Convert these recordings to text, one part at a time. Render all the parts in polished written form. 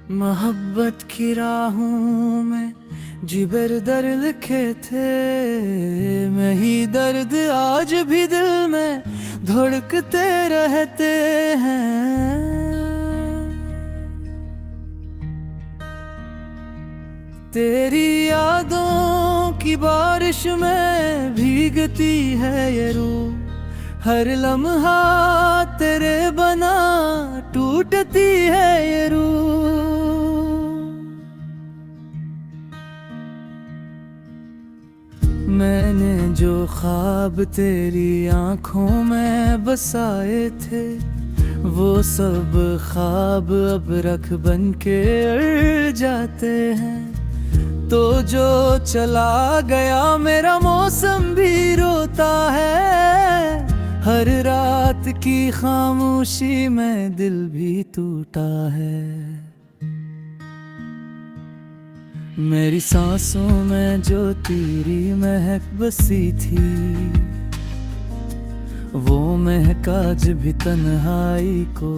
मोहब्बत की राहों में जिबर दर लिखे थे, मैं ही दर्द आज भी दिल में धड़कते रहते हैं। तेरी यादों की बारिश में भीगती है ये रूह, हर लम्हा तेरे बना टूटती है ये रूह। मैंने जो ख्वाब तेरी आंखों में बसाए थे, वो सब ख्वाब अब रख बन के अड़ जाते हैं। तो जो चला गया मेरा मौसम भी रोता है, हर रात की खामोशी में दिल भी टूटा है। मेरी सांसों में जो तेरी महक बसी थी, वो महक आज भी तन्हाई को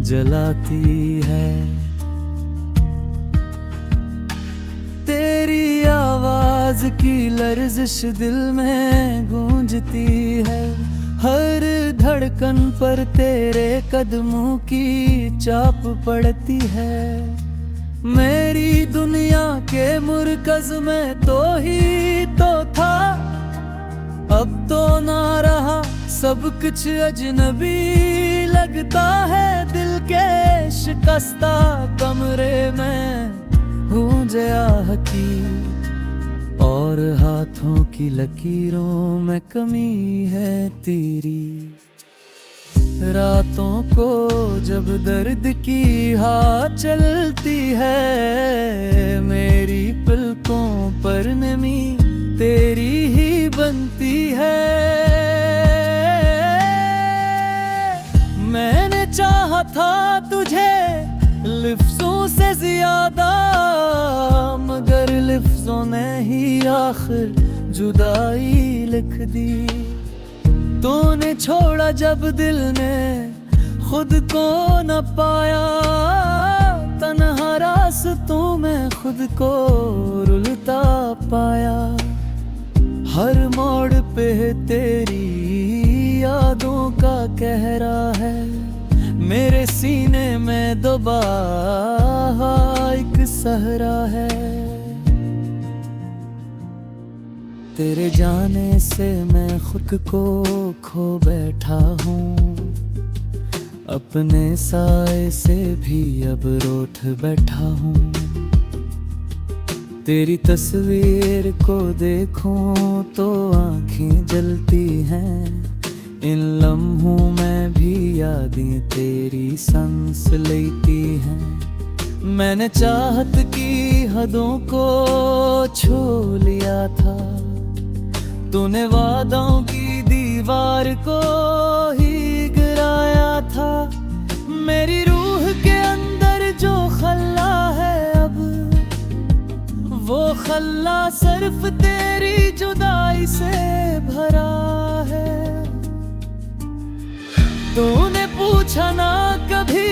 जलाती है। तेरी आवाज की लर्जिश दिल में गूंजती है, हर धड़कन पर तेरे कदमों की चाप पड़ती है। मेरी दुनिया के मुरकज़ में तो ही तो था, अब तो ना रहा, सब कुछ अजनबी लगता है। दिल के शिकस्ता कमरे में गूंजे आह की, और हाथों की लकीरों में कमी है तेरी। रातों को जब दर्द की हाथ चलती है, मेरी पलकों पर नमी तेरी ही बनती है। मैंने चाहा था तुझे लिफ्ज़ों से ज्यादा, मगर लिफ्ज़ों ने ही आखिर जुदाई लिख दी। तूने छोड़ा जब दिल ने खुद को न पाया, तन्हा रास्तों में खुद को रुलता पाया। हर मोड़ पे तेरी यादों का कहरा है, मेरे सीने में दबा एक सहरा है। तेरे जाने से मैं खुद को खो बैठा हूँ, अपने साए से भी अब रूठ बैठा हूँ। तेरी तस्वीर को देखूं तो आँखें जलती हैं, इन लम्हों में भी यादें तेरी सांस लेती हैं। मैंने चाहत की हदों को छू लिया था, तूने वादों की दीवार को ही गिराया था। मेरी रूह के अंदर जो खल्ला है अब, वो खल्ला सिर्फ तेरी जुदाई से भरा है। तूने पूछा ना कभी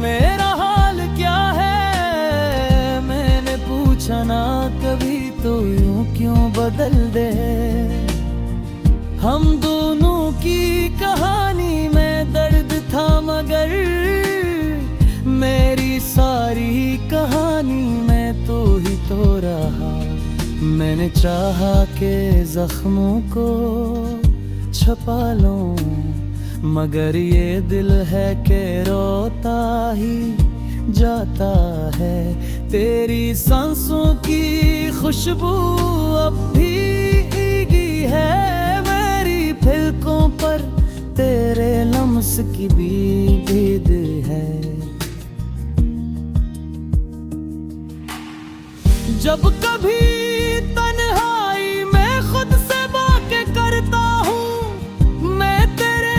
मेरा हाल क्या है, मैंने पूछा ना कभी तो यूं क्यों बदल दे। हम दोनों की कहानी में दर्द था, मगर मेरी सारी कहानी में तो ही तो रहा। मैंने चाहा के जख्मों को छुपा लूं, मगर ये दिल है कि रोता ही जाता है। तेरी सांसों की खुशबू अब भी भीगी है, मेरी पलकों पर तेरे लम्स की भी दीद है। जब कभी तन्हाई में खुद से बातें करता हूँ, मैं तेरे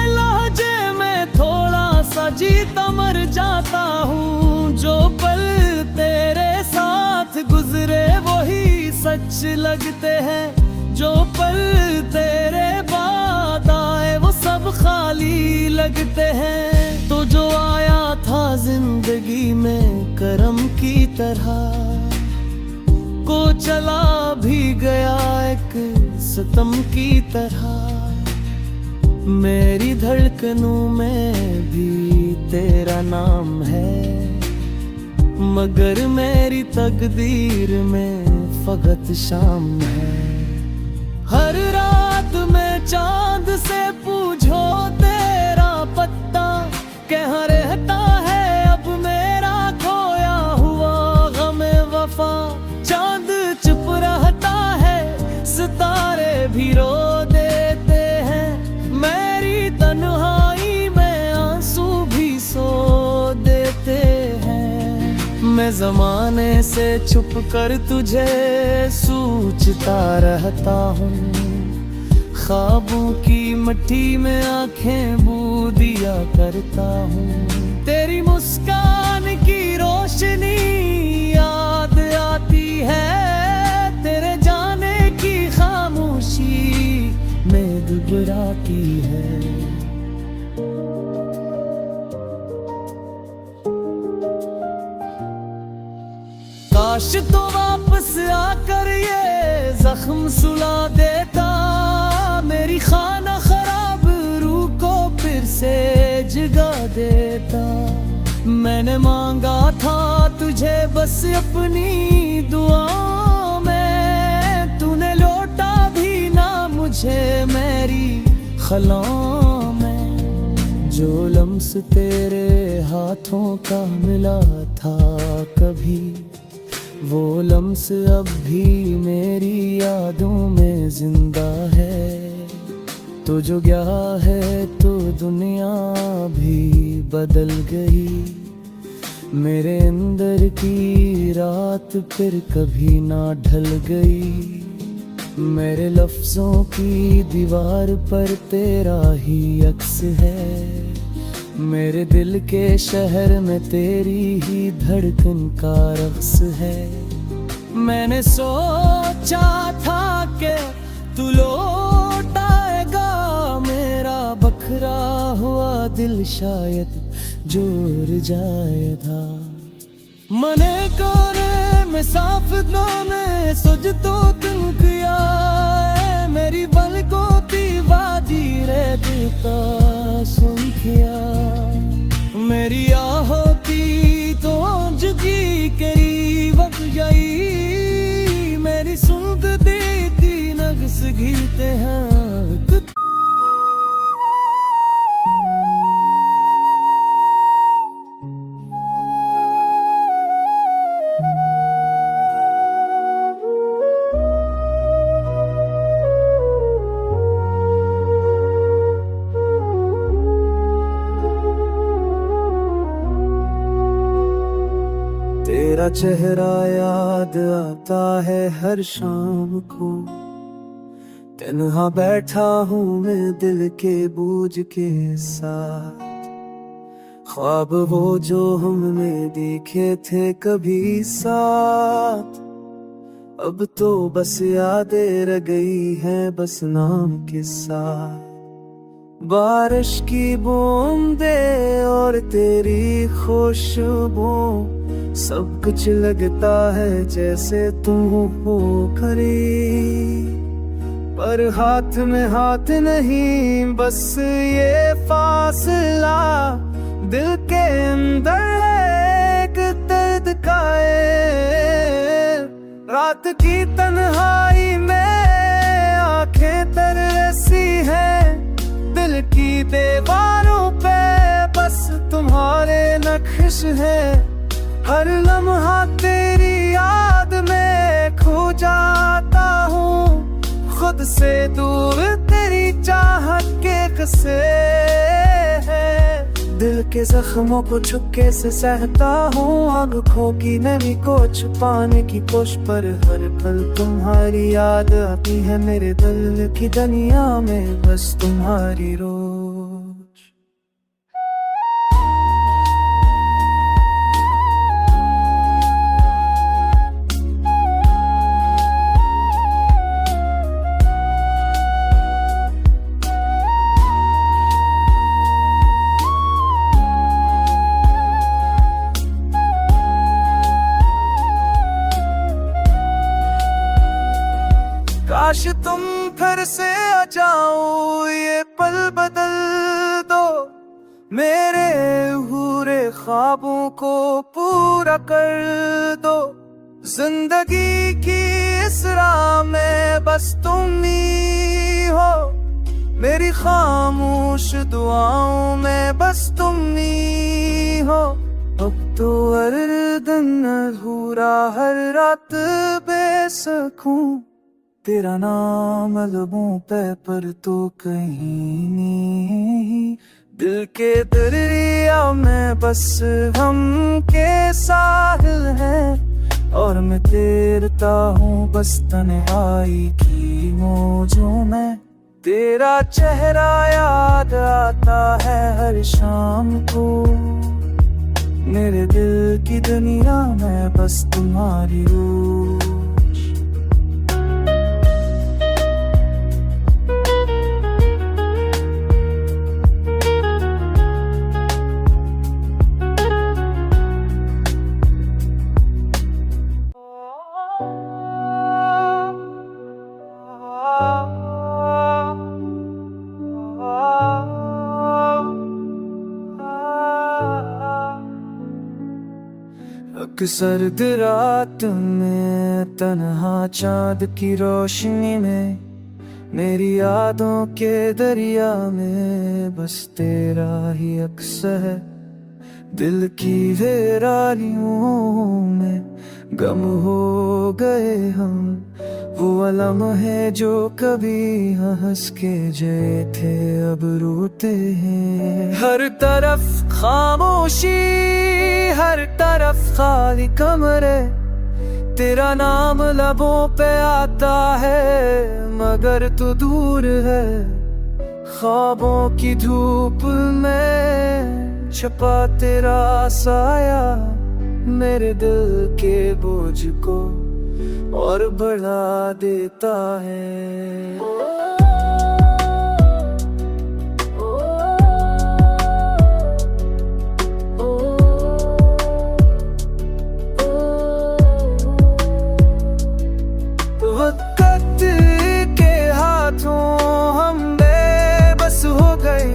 लहजे में थोड़ा सा जीता मर जाता हूँ। जो पल तेरे साथ गुजरे वही सच लगते हैं, जो पल तेरे बाद आए वो सब खाली लगते हैं। तो जो आया था जिंदगी में करम की तरह, को चला भी गया एक सितम की तरह। मेरी धड़कनों में भी तेरा नाम है, मगर मेरी तकदीर में फकत शाम है। हर रात में चांद से पूछो तेरा पत्ता, कहाँ रहता है अब मेरा खोया हुआ गमे वफा। चांद चुप रहता है, सितारे भी रो देते हैं, मेरी तन्हाई में आंसू भी सो देते हैं। मैं जमाने से छुप कर तुझे सोचता रहता हूँ, ख्वाबों की मिट्टी में आंखें बू दिया करता हूँ। तेरी मुस्कान की रोशनी याद आती है, तेरे जाने की खामोशी में दुबराती है। काश तो वापस आकर ये जख्म सुला देता, मेरी खाना खराब रूह को फिर से जगा देता। मैंने मांगा था तुझे बस अपनी दुआओं में, तूने लौटा भी ना मुझे मेरी खलाओं में। जो लम्स तेरे हाथों का मिला था कभी, वो लम्स अब भी मेरी यादों में जिंदा है। तो जो गया है तो दुनिया भी बदल गई, मेरे अंदर की रात फिर कभी ना ढल गई। मेरे लफ्जों की दीवार पर तेरा ही अक्स है, मेरे दिल के शहर में तेरी ही धड़कन का रक्स है। मैंने सोचा था कि तू लौट आएगा, मेरा बखरा हुआ दिल शायद जुड़ जाएगा। मने कोने में साफ दाने सुझ तो तुम किया, मेरी पलकों की बाजी रहता सुन किया। मेरी आहों की तो जुगी करी वक्त जाई, मेरी सुनत देती नग्स घीते हैं। तेरा चेहरा याद आता है हर शाम को, तन्हा बैठा हूँ मैं दिल के बोझ के साथ। ख्वाब वो जो हमने देखे थे कभी साथ, अब तो बस यादें रह गई हैं बस नाम के साथ। बारिश की बूंदें और तेरी खुशबू, सब कुछ लगता है जैसे तुम हो करीब, पर हाथ में हाथ नहीं बस ये फासला। दिल के अंदर एक दर्द का रात की तन्हाई में आंखें तरसी हैं, दिल की दीवारों पे बस तुम्हारे नक्श हैं। हर लम्हा तेरी याद में खो जाता हूँ, खुद से दूर तेरी चाहत के किस्से हैं। दिल के जख्मों को चुपके से सहता हूँ, आँखों की नमी को छुपाने की कोशिश, पर हर पल तुम्हारी याद आती है मेरे दिल की दुनिया में बस तुम्हारी रोज। मेरे पूरे ख्वाबों को पूरा कर दो। जिंदगी की इस राह में बस तुम ही हो। मेरी खामोश दुआओं में बस तुम ही हो। अब तो हर दिन अधूरा, हर रात बेसुकूं, तेरा नाम लबों पे पर तो कहीं नहीं। दिल के दरिया में बस हम के साहिल हैं, और मैं तैरता हूँ बस तन्हाई की मौजों में। तेरा चेहरा याद आता है हर शाम को, मेरे दिल की दुनिया में बस तुम्हारी रूह। सर्द रात में तन्हा चांद की रोशनी में, मेरी यादों के दरिया में बस तेरा ही अक्स है। दिल की वेरानियों में गम हो गए हम, वो लम्हे जो कभी हंस के जए थे अब रोते हैं। हर तरफ खामोशी, हर तरफ खाली कमरे, तेरा नाम लबों पे आता है मगर तू दूर है। ख्वाबों की धूप में छपा तेरा साया, मेरे दिल के बोझ को और बढ़ा देता है। वक्त के हाथों हम बेबस हो गए,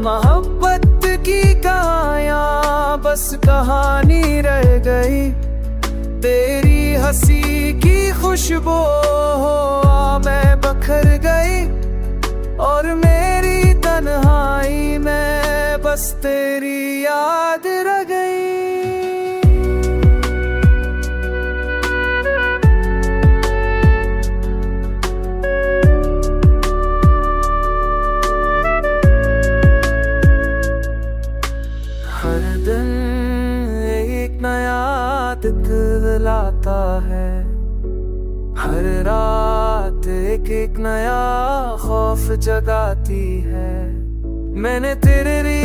मोहब्बत की कहानियां बस कहानी रह गई। तेरी हंसी की खुशबू मैं बखर गई, और मेरी तन्हाई में बस तेरी याद रह गई। हर दिन एक नया दिखलाता है, हर रात एक एक नया खौफ जगाती है। मैंने तेरी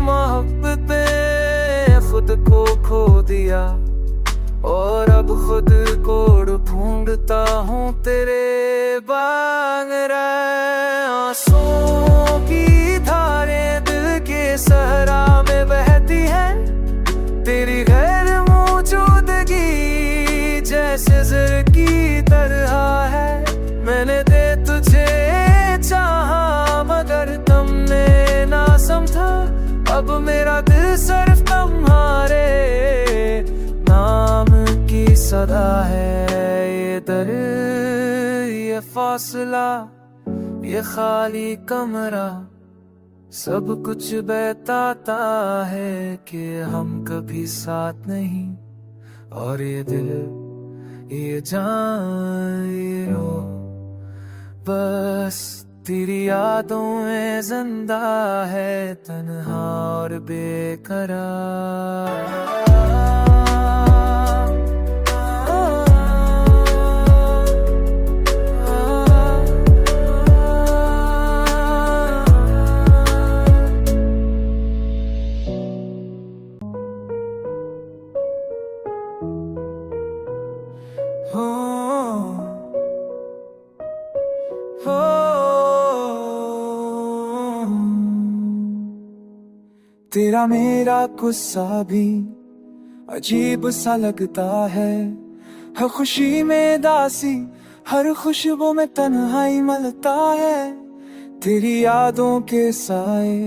मोहब्बत पे खुद को खो दिया, और अब खुद को ढूंढता हूँ तेरे बाग आंसुओं की धारें दिल के सहरा में बहती हैं। तेरी गैर मौजूदगी जैसे ज़र की तरह है। मैंने दे तुझे चाहा मगर तुमने ना समझा, अब मेरा दिल सिर्फ तुम्हारे नाम की सदा है। ये दर, ये फासला, ये खाली कमरा, सब कुछ बताता है कि हम कभी साथ नहीं। और ये दिल, ये जान, ये रूह बस तेरी यादों में जिंदा है, तन्हा और बेकरार। तेरा मेरा गुस्सा भी अजीब सा लगता है, हर खुशी में दासी, हर खुशबू में तन्हाई मलता है। तेरी यादों के साए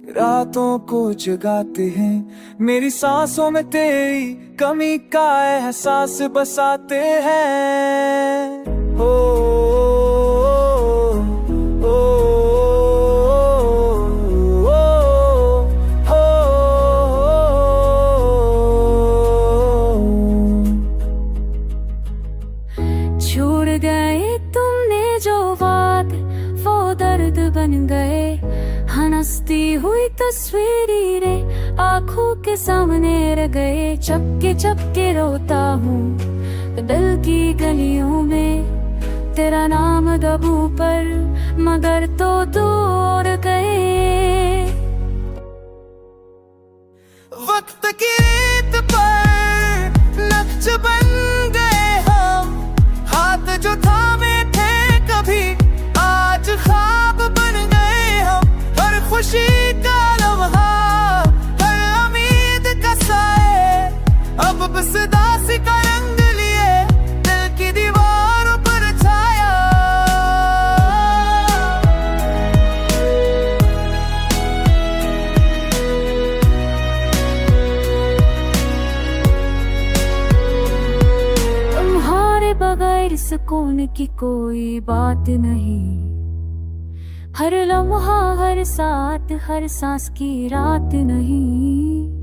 रातों को जगाते हैं, मेरी सांसों में तेरी कमी का एहसास बसाते हैं। ओ, ओ, ओ, ओ, छोड़ गए तुमने जो वादे, वो दर्द बन गए। हंसती हुई तस्वीरें आंखों के सामने रह गए। चपके चपके रोता हूँ दिल की गलियों में, तेरा नाम दबू पर मगर तो दूर गए। वक्त की रेत पर नक्श बन गए हम, हाथ जो थामे थे कभी आज ख्वाब बन गए हम। हर खुशी का लम्हा, हर उम्मीद का साए, अब बस दासी का रंग लिए दिल की दीवारों पर छाया। तुम्हारे बगैर सुकून की कोई बात नहीं, हर लम्हा हर साथ हर सांस की रात नहीं।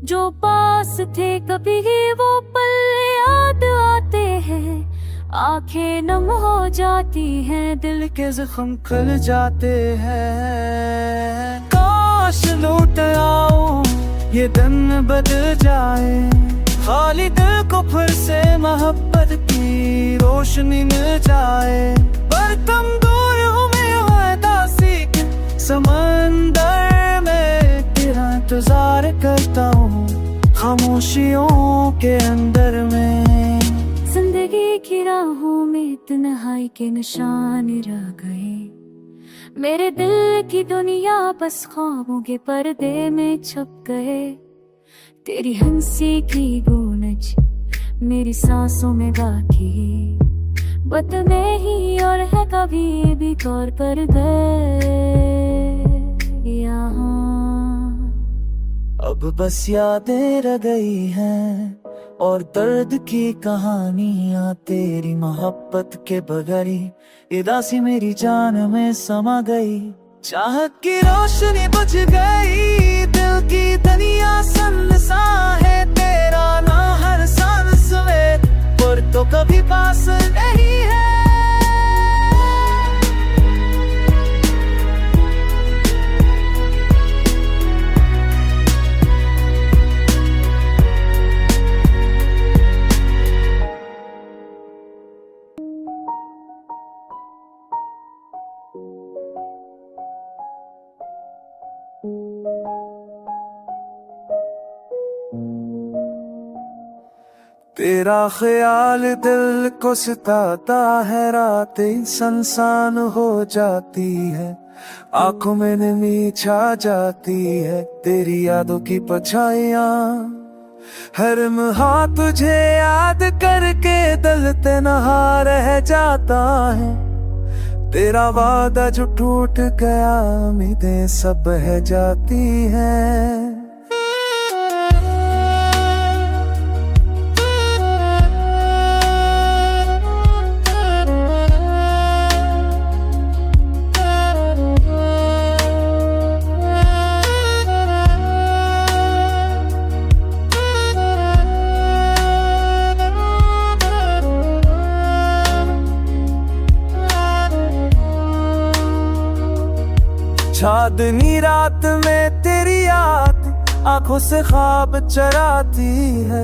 जो पास थे कभी वो पल याद आते हैं, आंखें नम हो जाती हैं, दिल के जख्म खुल जाते हैं। काश लौट आओ ये दिन बदल जाए, खाली दिल को फिर से मोहब्बत की रोशनी मिल जाए। पर तुम दूर हो मैं दासी के समंदर में, तेरा इंतजार करता हूँ खामोशियों के अंदर में। जिंदगी की राहों में तन्हाई के निशान रह गए, मेरे दिल की दुनिया बस ख्वाबों के पर्दे में छुप गए। तेरी हंसी की गूंज मेरी सांसों में गाती, बत में ही और है कभी भी तौर पर गए यहाँ। अब बस यादें रह गई हैं और दर्द की कहानियां, तेरी मोहब्बत के बगैर उदासी मेरी जान में समा गई। चाहत की रोशनी बुझ गई, दिल की दुनिया सुनसान है, तेरा ना हर सांस में पर तो कभी पास नहीं है। तेरा ख्याल दिल को सताता है, रातें सुनसान हो जाती है, आंखों में नमी छा जाती है। तेरी यादों की परछाइयां हर लम्हा तुझे याद करके दिल तन्हा रह जाता है। तेरा वादा जो टूट गया, उम्मीदें सब बह जाती हैं। चांदनी रात में तेरी याद आंखों से ख्वाब चराती है,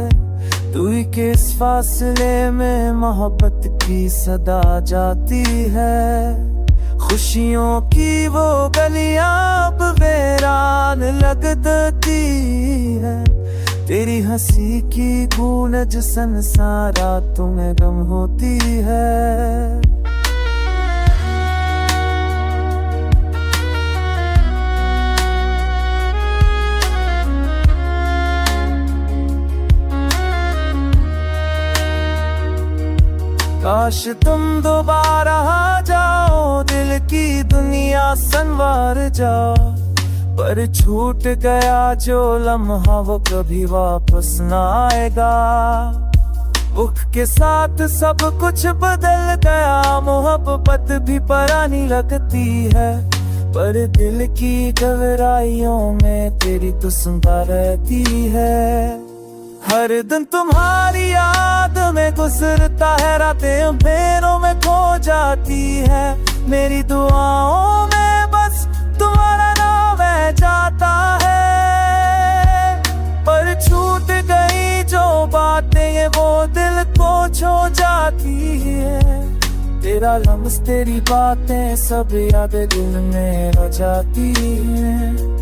तू ही के इस फासले में मोहब्बत की सदा जाती है। खुशियों की वो गलियां अब वीरान लगती है, तेरी हंसी की गूंज संसारा तुम्हें गम होती है। काश तुम दोबारा आ जाओ, दिल की दुनिया संवार जाओ। पर छूट गया जो लम्हा वो कभी वापस ना आएगा। दुख के साथ सब कुछ बदल गया, मोहब्बत भी पुरानी लगती है, पर दिल की गहराइयों में तेरी तो सुनता रहती है। हर दिन तुम्हारी याद में गुजरता है, रातें अंधेरों में खो जाती है, मेरी दुआओं में बस तुम्हारा नाम है जाता है। पर छूट गई जो बातें वो दिल को छू जाती है, तेरा लम्स तेरी बातें सब यादें दिल में रह जाती हैं।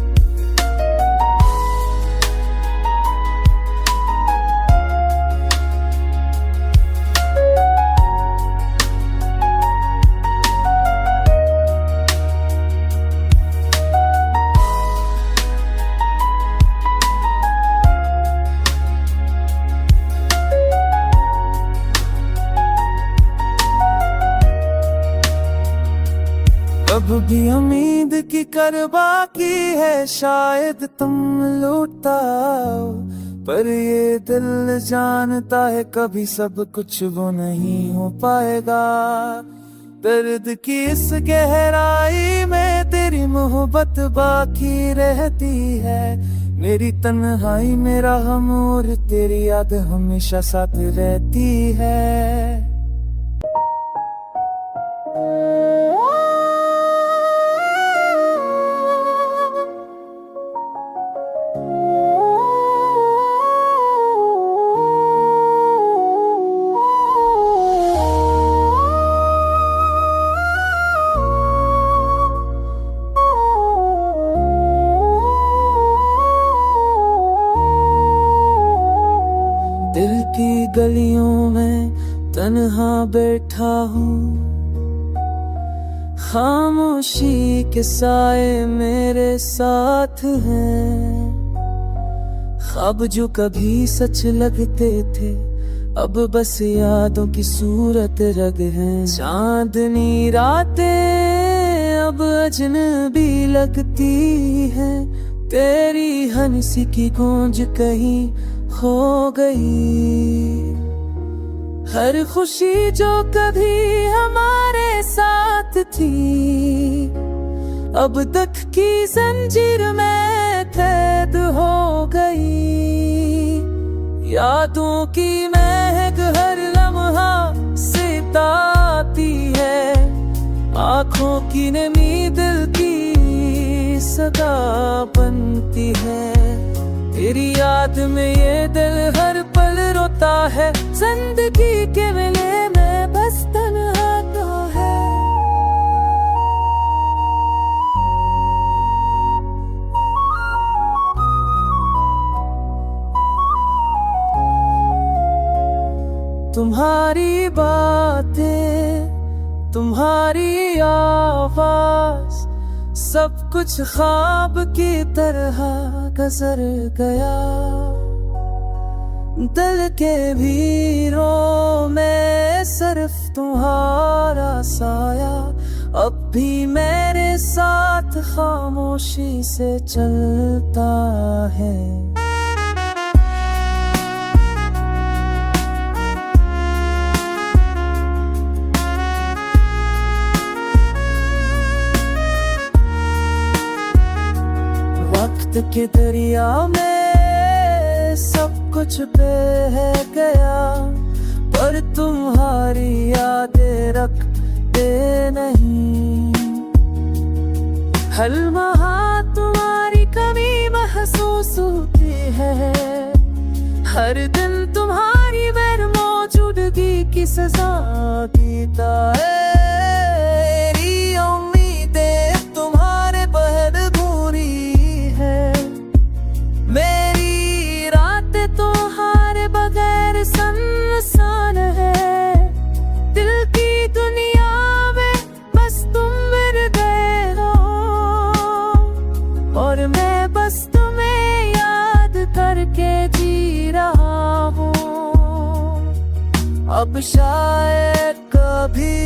अब भी उम्मीद की कर बाकी है, शायद तुम लौटा हो, पर ये दिल जानता है कभी सब कुछ वो नहीं हो पाएगा। दर्द की इस गहराई में तेरी मोहब्बत बाकी रहती है, मेरी तन्हाई मेरा गम और तेरी याद हमेशा साथ रहती है। दिल की गलियों में तन्हा बैठा हूँ, खामोशी के साए मेरे साथ हैं। ख्वाब जो कभी सच लगते थे अब बस यादों की सूरत रग हैं। चांदनी रातें अब अजनबी लगती है, तेरी हंसी की गूंज कहीं खो गई। हर खुशी जो कभी हमारे साथ थी अब तक की जंजीर में कैद हो गई। यादों की महक हर लम्हा सताती है, आँखों की नमी दिल की सदा बनती है। तेरी याद में ये दिल हर पल रोता है, जिंदगी के मिले में बस तन्हा तो है। तुम्हारी बातें, तुम्हारी आवाज, सब कुछ ख्वाब की तरह गुजर गया। दिल के भीड़ों में सिर्फ तुम्हारा साया अब भी मेरे साथ खामोशी से चलता है। वक्त के दरिया में सब कुछ बह गया, पर तुम्हारी यादें रखते नहीं। हर लम्हा तुम्हारी कमी महसूस होती है, हर दिन तुम्हारी गैर मौजूदगी की सजा जीता है। मेरी उम्मीदें तुम्हारे पहल भूरी है, मेरी रातें तुम्हारे बगैर सुनसान है। दिल की दुनिया में बस तुम मिल गए हो, और मैं बस तुम्हें याद करके जी रहा हूँ। अब शायद कभी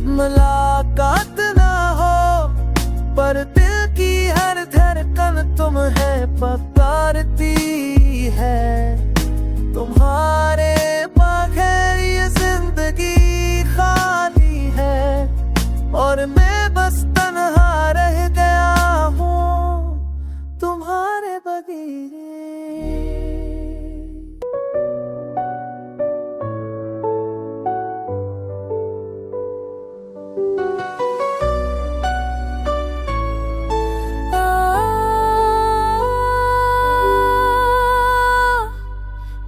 मुलाकात ना हो, पर दिल की हर धड़कन तुम्हें पुकारती है। तुम्हारे बगैर ये जिंदगी खाली है और मैं बस तन्हा रह गया हूँ तुम्हारे बगैर।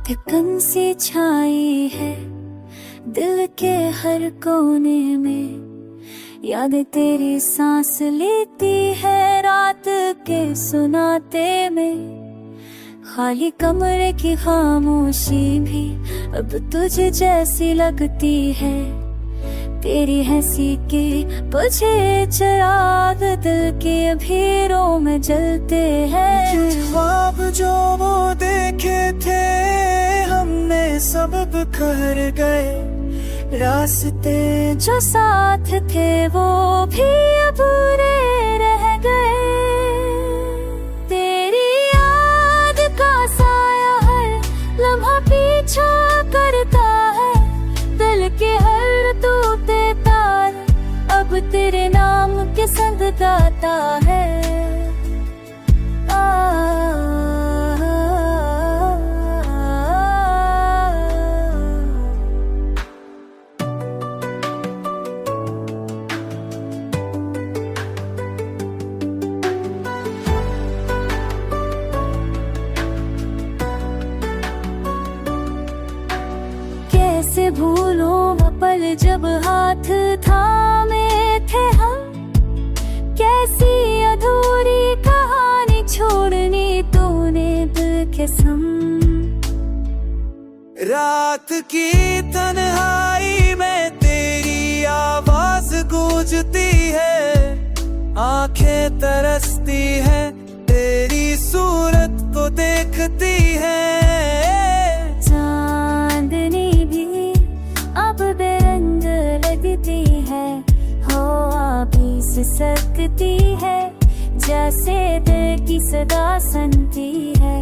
थकन सी छाई है दिल के हर कोने में, यादें तेरी सांस लेती है रात के सुनाते में। खाली कमरे की खामोशी भी अब तुझे जैसी लगती है। तेरी हंसी के बुझे चिराग दिल के अभीरों में जलते हैं। ख्वाब जो वो देखे थे हमने सब बिखर गए, रास्ते जो साथ थे वो भी अधूरे रह गए। तेरी याद का साया हर लम्हा पीछा करता है, दिल के हर टूटे तार अब तेरे नाम के संग गाता है। कैसे भूलो पल जब हाथ थामे थे हम, कैसी अधूरी कहानी छोड़नी तूने दिल के संग। रात की तन्हाई में तेरी आवाज गूंजती है, आंखें तरसती है तेरी सूरत को देखती है। चांदनी भी अब बेरंग लगती है, हवा भी सिसकती है जैसे दिल की सदा सुनती है।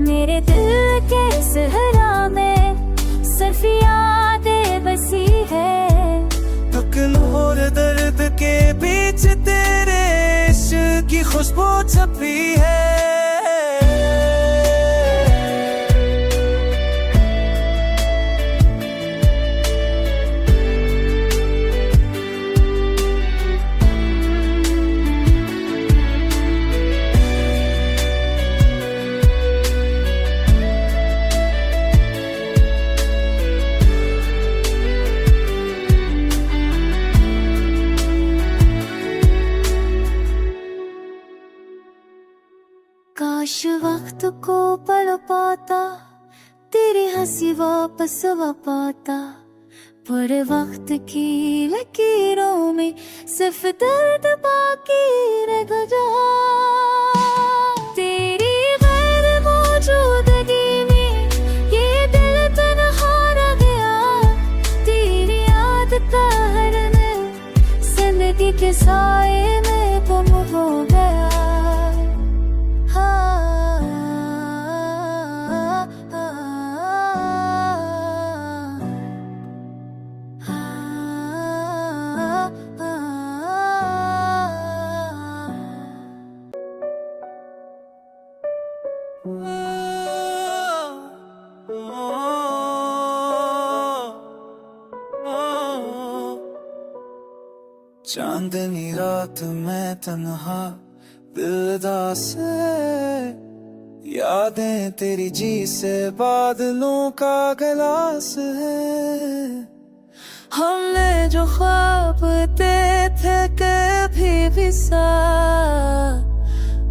मेरे दिल के सहरा में सिर्फ यादें बसी है, थकन और दर्द के बीच तेरे इश्क की खुशबू छपी है। काश वक्त को पल पाता, तेरी हंसी वापस पाता, पर वक्त की लकीरों में सिर्फ दर्द बाकी रह गया। तेरी गैर मौजूदगी में ये दिल तन्हा रह गया, तेरी याद का हर दिन जिंदगी के साए में गुम हो गया। चांदनी रात में तन्हा दिलदास है, यादें तेरी जी से बादलों का गिलास है। हमने जो ख्वाब थे कभी भी साथ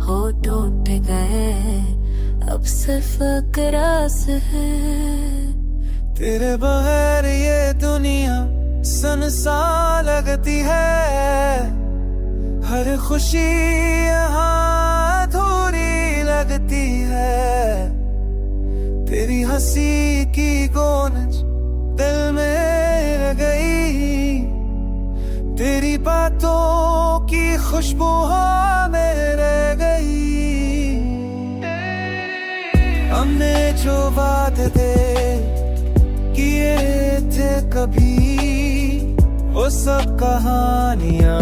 हो टूट गए अब सिर्फ अकरास है। तेरे बगैर ये दुनिया सनसा लगती है, हर खुशी यहाँ अधूरी लगती है। तेरी हंसी की गूंज दिल में रह गई, तेरी बातों की खुशबू में रह गई। जो वादे किए थे कभी, वो सब कहानियां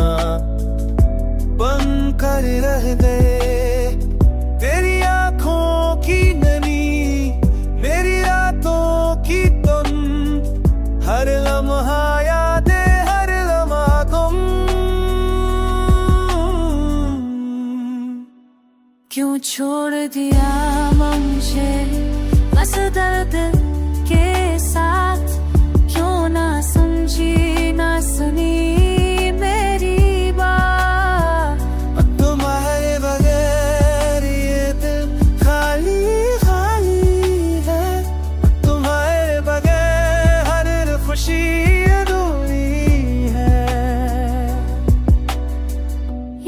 बन कर रह गए। तेरी आंखों की नमी, मेरी रातों की तुम, हर लम्हा यादें, हर लम्हा गुम। क्यों छोड़ दिया मुझे बस दर्द के साथ, क्यों ना समझी ना सुनी मेरी बात। तुम्हारे बगैर ये दिल खाली खाली है, तुम्हारे बगैर हर खुशी अधूरी है।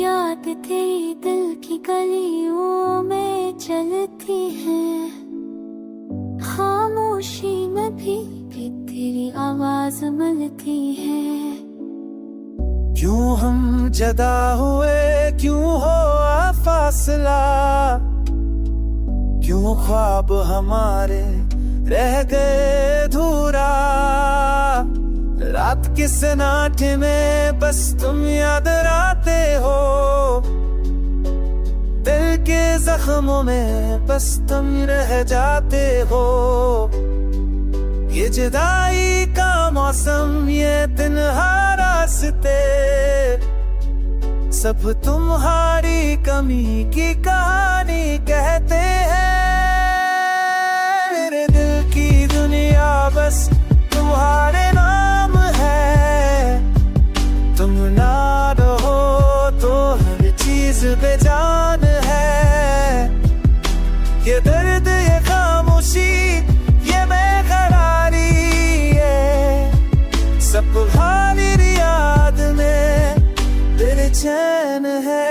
याद तेरी दिल की गलियों में चलती है, खामोशी में भी तेरी आवाज मिलती है। क्यों हम जदा हुए, क्यों हुआ फासला, क्यों ख्वाब हमारे रह गए अधूरा। रात के सन्नाटे में बस तुम याद आते हो, दिल के जख्मों में बस तुम रह जाते हो। ये जुदाई का मौसम, ये तन्हा रास्ते, सब तुम्हारी कमी की कहानी कहते हैं। मेरे दिल की दुनिया बस तुम्हारे नाम है, तुम ना रहो तो हर चीज बेजान है। ये दर्द, ये खामोशी, ये बेकरारी, सब तुम्हारी याद में बेचैन है।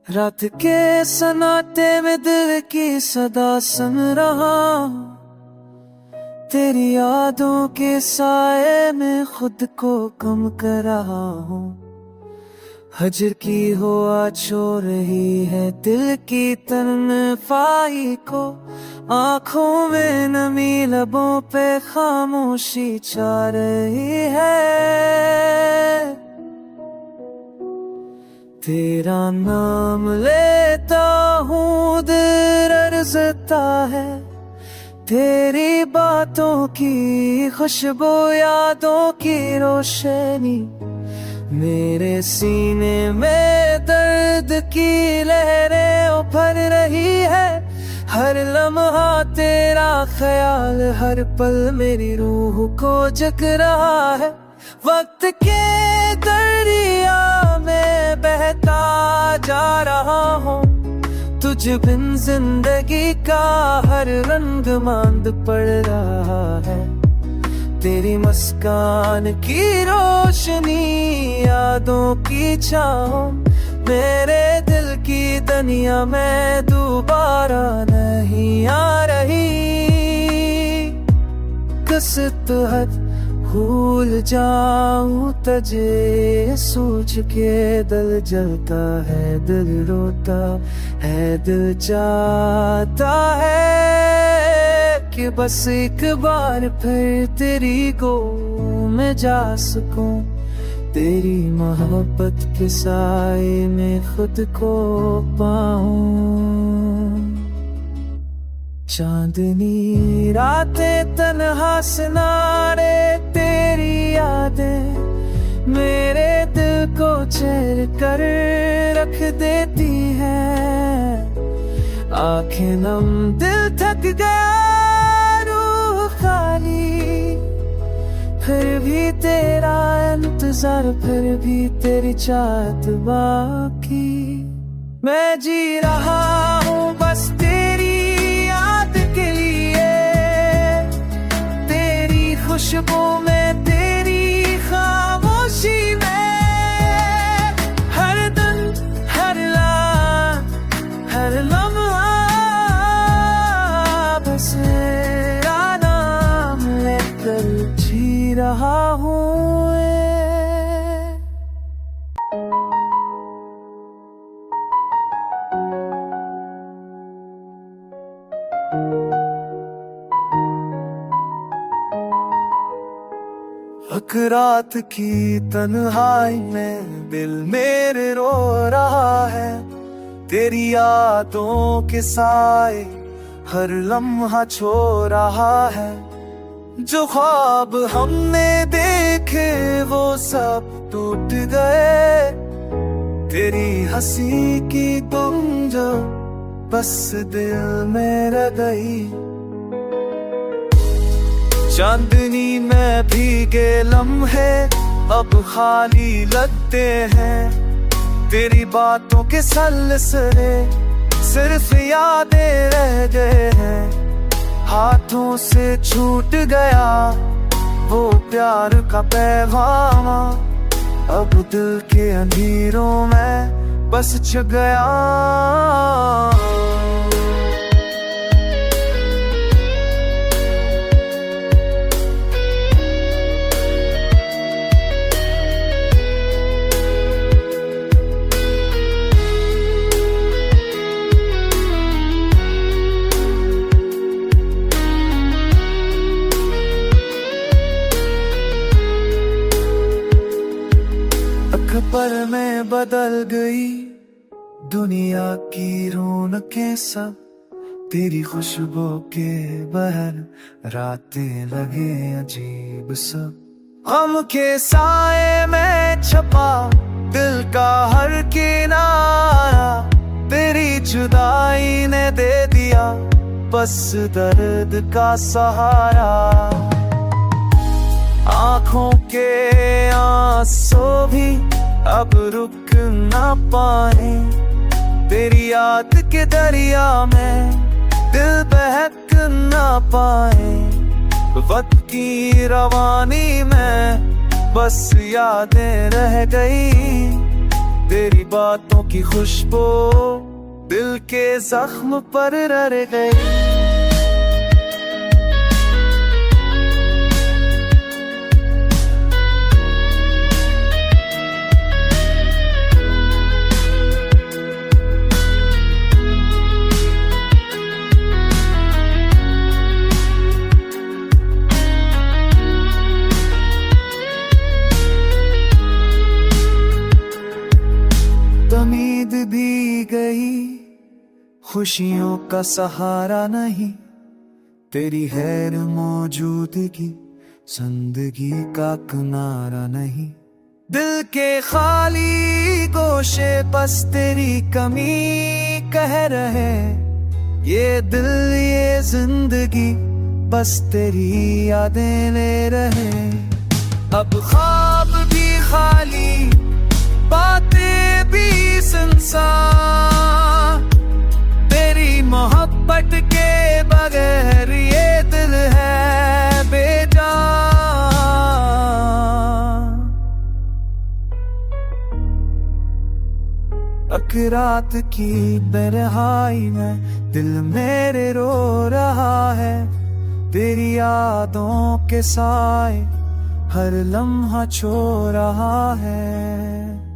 रात के सन्नाटे में दिल की सदा सुन रहा, तेरी यादों के साए में खुद को कम कर रहा हूँ। हजर की हुआ छो रही है दिल की तन्हाई को, आंखों में नमी, लबों पे खामोशी छा रही है। तेरा नाम लेता हूँ दिल अर्ज़ता है, तेरी बातों की खुशबू, यादों की रोशनी, मेरे सीने में दर्द की लहरें उभर रही है। हर लम्हा तेरा ख्याल, हर पल मेरी रूह को जग रहा है। वक्त के दरिया में बहता जा रहा हूँ, तुझ बिन जिंदगी का हर रंग मांद पड़ रहा है। तेरी मुस्कान की रोशनी, यादों की छाँव, मेरे दिल की दुनिया में दोबारा नहीं आ रही। कसत हद भूल जाऊं तुझे, सूझ के दिल जलता है, दिल रोता है, दिल चाहता है कि बस एक बार फिर तेरी गोद में जा सकूं, तेरी मोहब्बत के साए में खुद को पाऊं। चांदनी रातें, तन्हा सिनारे, तेरी यादें मेरे दिल को चैर कर रख देती है। आंखें नम, दिल थक गया, रूह खाली, फिर भी तेरा इंतजार, फिर भी तेरी चाहत बाकी। मैं जी रहा हूँ बस तेरी याद के लिए, तेरी खुशबू में अक रात की तन्हाई में दिल मेरे रो रहा है, तेरी यादों के साए हर लम्हा छो रहा है। जो ख्वाब हमने देखे वो सब टूट गए, तेरी हंसी की गुंज बस दिल में रह गई। चांदनी में भीगे लम्हे अब खाली लगते हैं, तेरी बातों के सलसले सिर्फ यादें रह गए हैं। हाथों से छूट गया वो प्यार का पैगाम, अब दिल के अंधेरों में बस छुप गया। पर मैं बदल गई दुनिया की रौनकें सब, तेरी खुशबू के बहर रातें लगे अजीब सब। गम के साए में छपा दिल का हर किनारा, तेरी जुदाई ने दे दिया बस दर्द का सहारा। आँखों के आंसू भी अब रुक ना पाए, तेरी याद के दरिया में दिल बहक ना पाए। वक्त की रवानी में बस यादें रह गई, तेरी बातों की खुशबू दिल के जख्म पर रह गई। उम्मीद भी गई खुशियों का सहारा नहीं, तेरी गैर मौजूदगी जिंदगी का किनारा नहीं। दिल के खाली गोशे बस तेरी कमी कह रहे, ये दिल ये जिंदगी बस तेरी यादें ले रहे। अब ख्वाब भी खाली बातें भी सुनसान, तेरी मोहब्बत के बगैर ये दिल है बेजान। अक रात की तन्हाई में दिल मेरे रो रहा है, तेरी यादों के साए हर लम्हा छो रहा है।